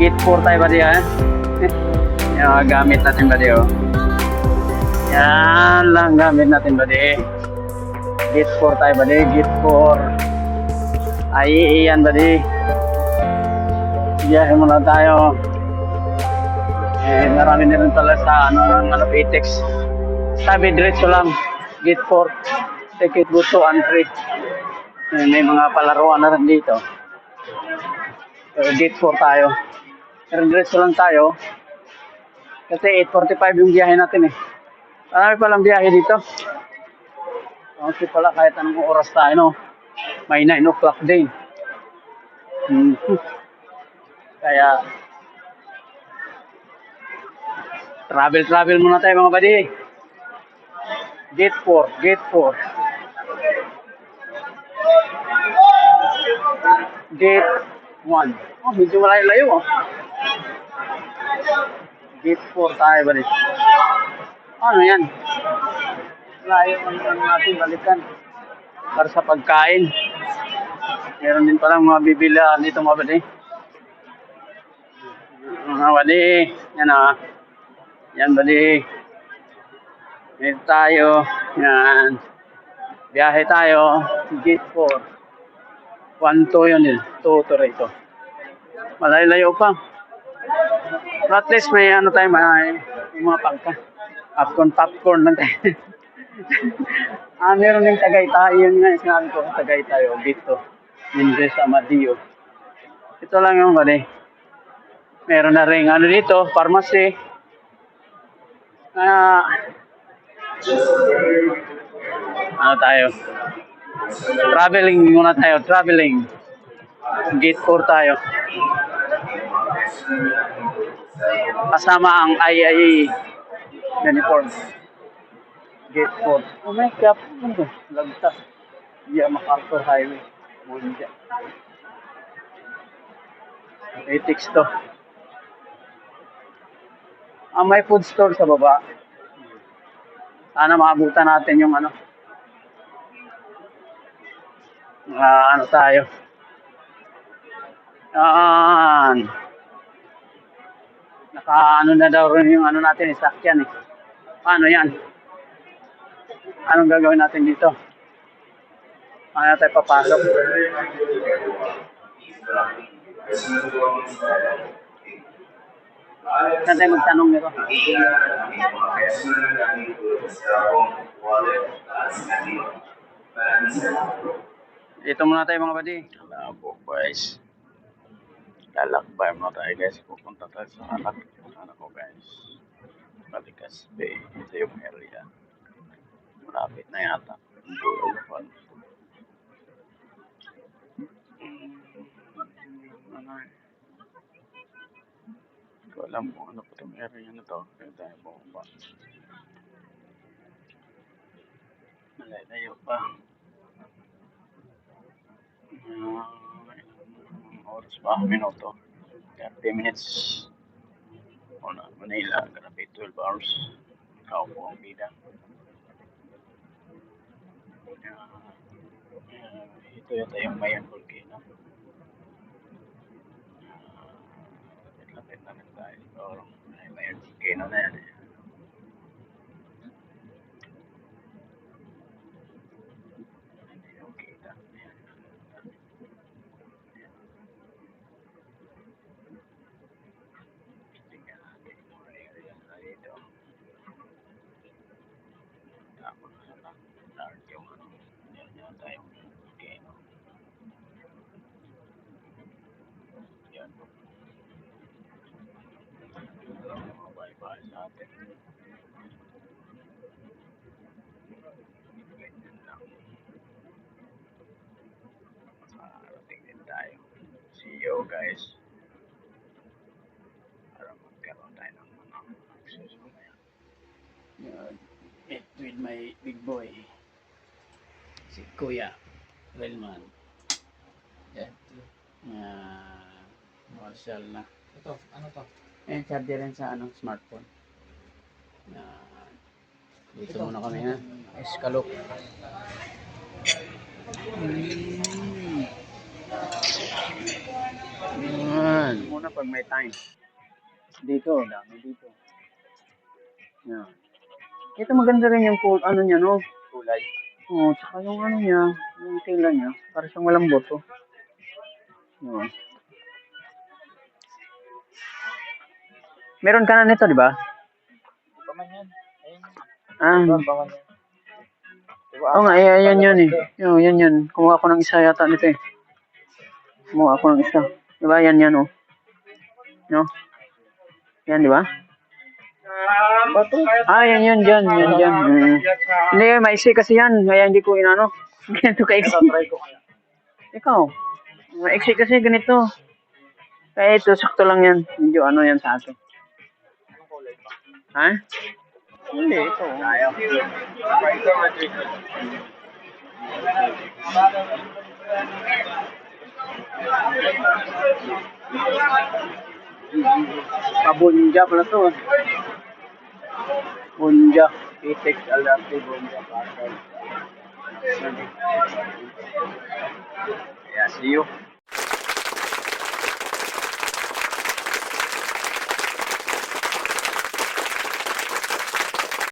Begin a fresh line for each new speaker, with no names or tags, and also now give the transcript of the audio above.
Gate 4 tayo ba diyan? Yung mga gamit natin ba diyo? Yan lang gamit natin ba di? Gate 4 tayo ba di? Gate 4. Ay, iyan ba di? Biyahe muna tayo. Marami na rin pala sa Apex. Sabi diretso lang. Gate 4. Ticket go 2 and 3. May mga palaruan na rin dito. Pero gate 4 tayo. Pero diretso lang tayo. Kasi 8:45 yung biyahe natin eh. Marami palang biyahe dito. Okay pala kahit anong oras tayo, no? May 9 o'clock din. Kaya travel muna tayo mga buddy. Gate 4, gate 4. Gate 1. Oh, medyo malayo oh. Gate 4 tayo buddy. Ano yan? Layo natin balikan. Para sa pagkain. Meron din palang mga bibilaan dito mga buddy. Mga buddy. Yan ah. Yan buddy. Dito tayo. Yan. Biyahe tayo. Gate 4. 1-2 yun yun. 2 ito. Malayo pa. But at least may ano tayo. May mga pangka. Popcorn lang tayo. Meron din Tagaytay. Yun nga sinabi ko. Tagaytay. Dito. Mindres Amadio. Ito lang yung buddy. Meron na rin ano dito. Pharmacy. Ano tayo? Traveling muna tayo. Traveling. Gate 4 tayo. Kasama ang IIA uniform. Gate 4. Oh my God. Lagtas. Via MacArthur Highway. Munja. Ethics to. May food store sa baba. Sana maabutan natin yung ano. Ano tayo. Naka-ano na daw rin yung ano natin, sakyan eh. Paano yan? Anong gagawin natin dito? Paano tayo papasok? Saan tayo magtanong nito? Ito muna tayo mga buddy. Malabo guys. Lalakbay muna tayo guys. Pupunta tayo sa anak ko guys. Balikas Bay. Ito yung area. Malapit na yata. Hindi ko alam kung ano po itong area na to. Kaya tayo bumaba. Malayo pa. Oras pa, minuto. 30 minutes. Manila, grabe 12 hours. Ikaw po ang bida. Ito yata yung Mayan Volcano. Lapit na rin tayo. Mayan Volcano na yan eh. Bye-bye sa atin. Ganyan lang. Makarating din tayo. See you guys. Para magkaroon tayo ng mga access mamaya. Eat with my big boy. Si Kuya Relman. Yan. Marshall na.
Ito, ano to?
Charger rin sa smartphone. Dito muna kami ha. Escalok. Yan. Muna pag may time. Dito, dami dito. Yan. Ito maganda rin yung ano niya, no?
Kulay.
Oo, tsaka yung ano niya, yung tela niya, para siyang malambot, oh. Yan. Meron ka na nito, di ba?
Di ba man yan? Ayun.
Ah,
Bangan yan. Diba,
oo nga, yan yan eh. Yan. Kumuha ako ng isa yata nito eh. Kumuha ako ng isa. Di ba? Yan oh. No? Yan, di ba?
bato.
Yan dyan. Hindi, maiksi kasi yan. Kaya hindi ko inano. Ganito kaiksi.
Try ko kaya.
Ikaw, maiksi kasi ganito. Kaya ito, sakto lang yan. Medyo ano yan sa akin.
Anong kulay pa?
Ha?
Hindi, ito. Ayaw.
Pabunja pala to. Bunja. Pitex Alarte Bunja.
Yeah, see you.